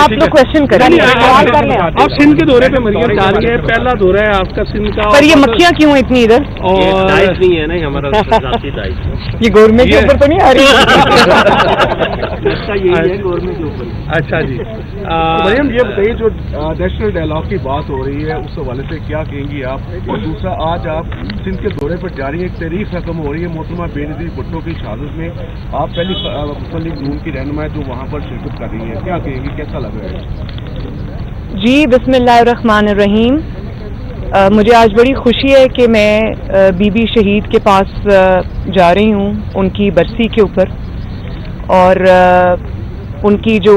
آپ لوگ کوشچن کریں آپ سندھ کے دورے پہ مریم جا رہی ہے، پہلا دورہ ہے آپ کا سندھ کا، پر یہ مکھیاں کیوں اتنی ادھر؟ اور نہیں ہے نا ہمارا ذاتی دائش، یہ گورنمنٹ کے اوپر تو نہیں آ رہی؟ یہی ہے گورنمنٹ کے اوپر۔ اچھا جی مریم یہ بتائیے جو نیشنل ڈائلاگ کی بات ہو رہی ہے اس حوالے سے کیا کہیں گی آپ؟ اور دوسرا آج آپ سندھ کے دورے پر جا رہی ہیں، ایک تحریک ختم ہو رہی ہے محترمہ بے نظیر بھٹو کی شہادت میں، آپ پہلی مسلم لیگ نون کی رہنما جو وہاں پر شرکت کر رہی ہیں، کیا کہیں گی، کیسا لگ رہا ہے؟ جی بسم اللہ الرحمن الرحیم۔ مجھے آج بڑی خوشی ہے کہ میں بی بی شہید کے پاس جا رہی ہوں ان کی برسی کے اوپر، اور ان کی جو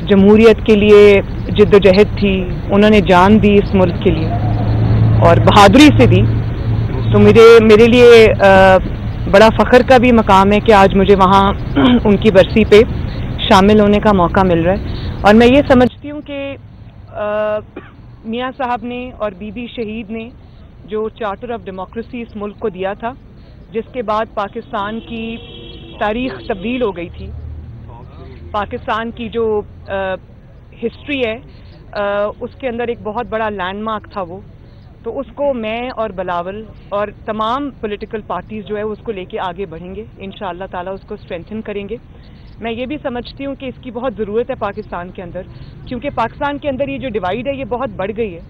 جمہوریت کے لیے جد و جہد تھی، انہوں نے جان دی اس ملک کے لیے اور بہادری سے دی، تو میرے لیے بڑا فخر کا بھی مقام ہے کہ آج مجھے وہاں ان کی برسی پہ شامل ہونے کا موقع مل رہا ہے۔ اور میں یہ سمجھتی ہوں کہ میاں صاحب نے اور بی بی شہید نے جو چارٹر آف ڈیموکریسی اس ملک کو دیا تھا، جس کے بعد پاکستان کی تاریخ تبدیل ہو گئی تھی، پاکستان کی جو ہسٹری ہے اس کے اندر ایک بہت بڑا لینڈ مارک تھا وہ، تو اس کو میں اور بلاول اور تمام پولیٹیکل پارٹیز جو ہے اس کو لے کے آگے بڑھیں گے، انشاءاللہ تعالیٰ اس کو اسٹرینتھن کریں گے۔ میں یہ بھی سمجھتی ہوں کہ اس کی بہت ضرورت ہے پاکستان کے اندر، کیونکہ پاکستان کے اندر یہ جو ڈیوائیڈ ہے یہ بہت بڑھ گئی ہے،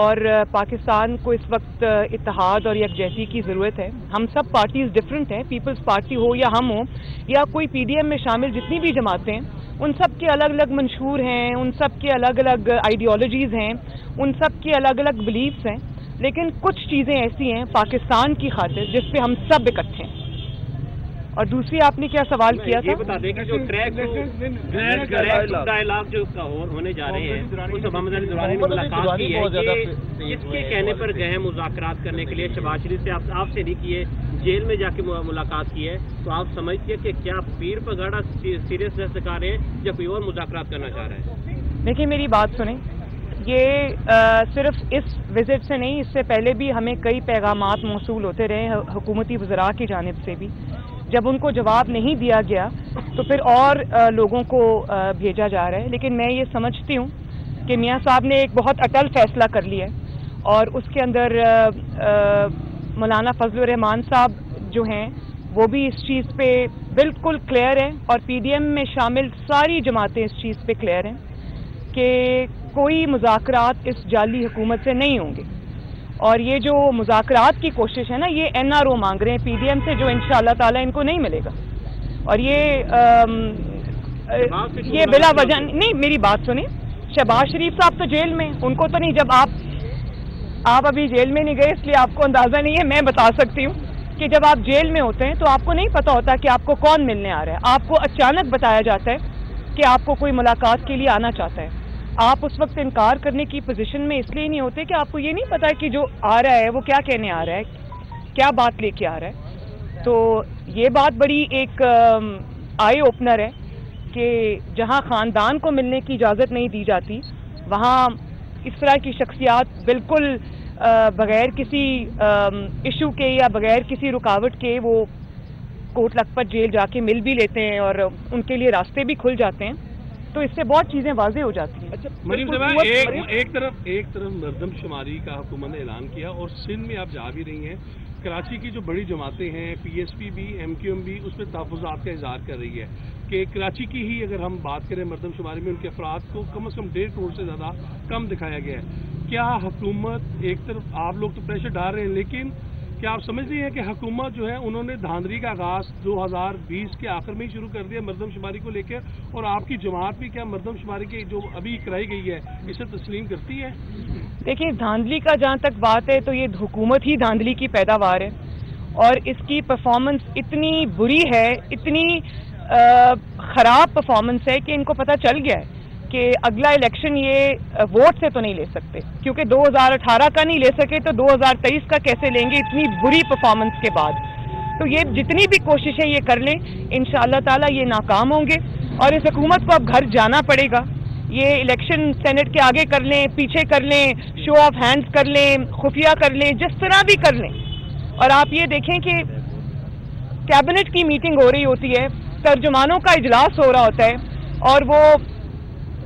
اور پاکستان کو اس وقت اتحاد اور یکجہتی کی ضرورت ہے۔ ہم سب پارٹیز ڈفرینٹ ہیں، پیپلز پارٹی ہو یا ہم ہوں یا کوئی پی ڈی ایم میں شامل جتنی بھی جماعتیں ہیں، ان سب کے الگ الگ منشور ہیں، ان سب کے الگ الگ آئیڈیالوجیز ہیں، ان سب کے الگ الگ بلیفس ہیں، لیکن کچھ چیزیں ایسی ہیں پاکستان کی خاطر جس پہ ہم سب اکٹھے ہیں۔ اور دوسری آپ نے کیا سوال کیا تھا؟ یہ بتا دیں کہ جو ٹریک ڈائلاگ جو ہونے جا رہے ہیں اس محمد علی درانی نے ملاقات کی ہے، یہ کس کے کہنے پر گئے ہیں مذاکرات کرنے کے لیے؟ شہباز شریف سے آپ سے نہیں کیے، جیل میں جا کے ملاقات کی ہے، تو آپ سمجھتے ہیں کہ کیا پیر پگاڑا سیریسنس دکھا رہے ہیں یا کوئی اور مذاکرات کرنا چاہ رہے ہیں؟ دیکھیے میری بات سنیں، یہ صرف اس وزٹ سے نہیں، اس سے پہلے بھی ہمیں کئی پیغامات موصول ہوتے رہے حکومتی وزراء کی جانب سے بھی، جب ان کو جواب نہیں دیا گیا تو پھر اور لوگوں کو بھیجا جا رہا ہے، لیکن میں یہ سمجھتی ہوں کہ میاں صاحب نے ایک بہت اٹل فیصلہ کر لیا ہے، اور اس کے اندر مولانا فضل الرحمان صاحب جو ہیں وہ بھی اس چیز پہ بالکل کلیئر ہیں، اور پی ڈی ایم میں شامل ساری جماعتیں اس چیز پہ کلیئر ہیں کہ کوئی مذاکرات اس جعلی حکومت سے نہیں ہوں گے، اور یہ جو مذاکرات کی کوشش ہے نا، یہ این آر او مانگ رہے ہیں پی ڈی ایم سے، جو انشاءاللہ تعالیٰ ان کو نہیں ملے گا، اور یہ بلا وجہ نہیں۔ میری بات سنیں، شہباز شریف صاحب تو جیل میں، ان کو تو نہیں، جب آپ ابھی جیل میں نہیں گئے اس لیے آپ کو اندازہ نہیں ہے، میں بتا سکتی ہوں کہ جب آپ جیل میں ہوتے ہیں تو آپ کو نہیں پتہ ہوتا کہ آپ کو کون ملنے آ رہا ہے، آپ کو اچانک بتایا جاتا ہے کہ آپ کو کوئی ملاقات کے لیے آنا چاہتا ہے، آپ اس وقت انکار کرنے کی پوزیشن میں اس لیے نہیں ہوتے کہ آپ کو یہ نہیں پتا کہ جو آ رہا ہے وہ کیا کہنے آ رہا ہے، کیا بات لے کے آ رہا ہے۔ تو یہ بات بڑی ایک آئی اوپنر ہے کہ جہاں خاندان کو ملنے کی اجازت نہیں دی جاتی، وہاں اس طرح کی شخصیات بالکل بغیر کسی ایشو کے یا بغیر کسی رکاوٹ کے وہ کوٹ لکھپت جیل جا کے مل بھی لیتے ہیں، اور ان کے لیے راستے بھی کھل جاتے ہیں، تو اس سے بہت چیزیں واضح ہو جاتی ہیں۔ اچھا مریم صاحب، ایک طرف مردم شماری کا حکومت نے اعلان کیا، اور سندھ میں آپ جا بھی رہی ہیں، کراچی کی جو بڑی جماعتیں ہیں، پی ایس پی بھی، ایم کیو ایم بھی، اس پہ تحفظات کا اظہار کر رہی ہے کہ کراچی کی ہی اگر ہم بات کریں مردم شماری میں ان کے افراد کو کم از کم 1.5 کروڑ سے زیادہ کم دکھایا گیا ہے۔ کیا حکومت، ایک طرف آپ لوگ تو پریشر ڈال رہے ہیں، لیکن کیا آپ سمجھ رہی ہیں کہ حکومت جو ہے انہوں نے دھاندلی کا آغاز 2020 کے آخر میں ہی شروع کر دیا مردم شماری کو لے کر، اور آپ کی جماعت بھی کیا مردم شماری کی جو ابھی کرائی گئی ہے اسے تسلیم کرتی ہے؟ دیکھیں، دھاندلی کا جہاں تک بات ہے تو یہ حکومت ہی دھاندلی کی پیداوار ہے، اور اس کی پرفارمنس اتنی بری ہے، اتنی خراب پرفارمنس ہے کہ ان کو پتہ چل گیا ہے کہ اگلا الیکشن یہ ووٹ سے تو نہیں لے سکتے، کیونکہ 2018 کا نہیں لے سکے تو 2023 کا کیسے لیں گے اتنی بری پرفارمنس کے بعد۔ تو یہ جتنی بھی کوششیں یہ کر لیں انشاءاللہ تعالیٰ یہ ناکام ہوں گے، اور اس حکومت کو اب گھر جانا پڑے گا۔ یہ الیکشن سینٹ کے آگے کر لیں، پیچھے کر لیں، شو آف ہینڈز کر لیں، خفیہ کر لیں، جس طرح بھی کر لیں، اور آپ یہ دیکھیں کہ کیبنٹ کی میٹنگ ہو رہی ہوتی ہے، ترجمانوں کا اجلاس ہو رہا ہوتا ہے، اور وہ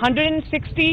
160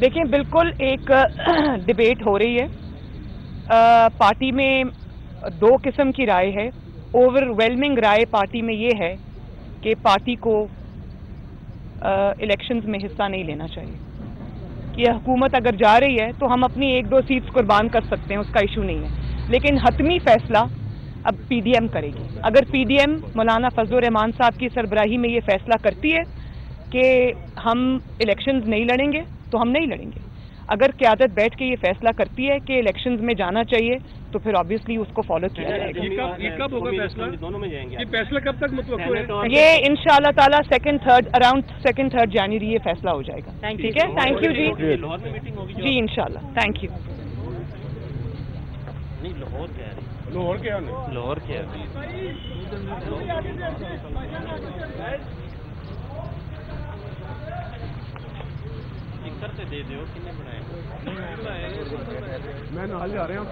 دیکھیں بالکل ایک ڈبیٹ ہو رہی ہے. پارٹی میں دو قسم کی رائے ہے. اوور ویلمنگ رائے پارٹی میں یہ ہے کہ پارٹی کو الیکشنز میں حصہ نہیں لینا چاہیے. یہ حکومت اگر جا رہی ہے تو ہم اپنی 1-2 سیٹس قربان کر سکتے ہیں, اس کا ایشو نہیں ہے, لیکن حتمی فیصلہ اب پی ڈی ایم کرے گی. اگر پی ڈی ایم مولانا فضل الرحمان صاحب کی سربراہی میں یہ فیصلہ کرتی ہے کہ ہم الیکشنز نہیں لڑیں گے تو ہم نہیں لڑیں گے. اگر قیادت بیٹھ کے یہ فیصلہ کرتی ہے کہ الیکشنز میں جانا چاہیے تو پھر آبویسلی اس کو فالو کیا جائے گا. یہ کب ہوگا فیصلہ؟ دونوں میں جائیں گے. یہ فیصلہ کب تک متوقع ہے؟ یہ انشاءاللہ تعالیٰ اراؤنڈ 2-3 جنوری یہ فیصلہ ہو جائے گا. ٹھیک ہے, تھینک یو جی. لاہور میں میٹنگ ہوگی جی انشاءاللہ, تھینک یو. نہیں, لاہور کیا ہے, لاہور کیا لاہور کیا ہے. سے دے دیو کنے بنائے میں نال جا رہا ہوں.